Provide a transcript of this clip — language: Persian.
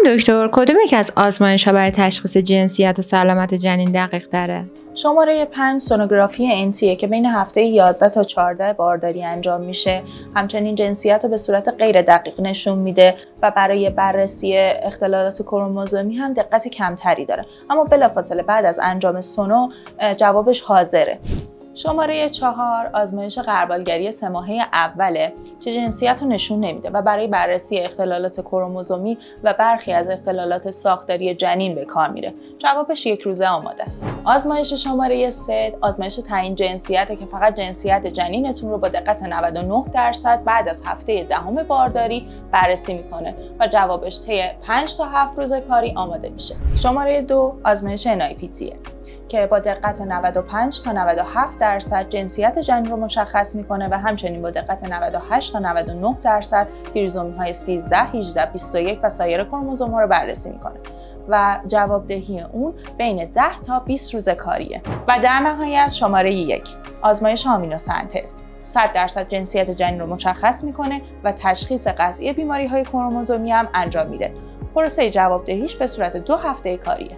دکتر، کدوم یکی از آزمایش‌ها برای تشخیص جنسیت و سلامت جنین دقیق تره؟ شماره 5 سونوگرافی NT که بین هفته 11 تا 14 بارداری انجام میشه. همچنین جنسیت رو به صورت غیر دقیق نشون میده و برای بررسی اختلالات کروموزومی هم دقت کمتری داره، اما بلافاصله بعد از انجام سونو جوابش حاضره. شماره 4 آزمایش غربالگری 3 ماهه اوله که جنسیت رو نشون نمیده و برای بررسی اختلالات کروموزومی و برخی از اختلالات ساختاری جنین به کار میره. جوابش 1 روزه آماده است. آزمایش شماره 3 آزمایش تعیین جنسیته که فقط جنسیت جنینتون رو با دقت 99% بعد از هفته 10 بارداری بررسی میکنه و جوابش طی 5 تا 7 روز کاری آماده میشه. شماره 2 آزمایش NIPT که با دقت 95 تا 97% جنسیت جنین رو مشخص میکنه و همچنین با دقت 98 تا 99% تریزومی های 13، 18، 21 و سایر کروموزوم ها رو بررسی میکنه و جوابدهی اون بین 10 تا 20 روز کاریه. و در نهایت شماره 1 آزمایش آمینوسنتز 100% جنسیت جنین رو مشخص میکنه و تشخیص قطعی بیماری های کروموزومی هم انجام میده. پروسه جوابدهیش به صورت 2 هفته کاریه.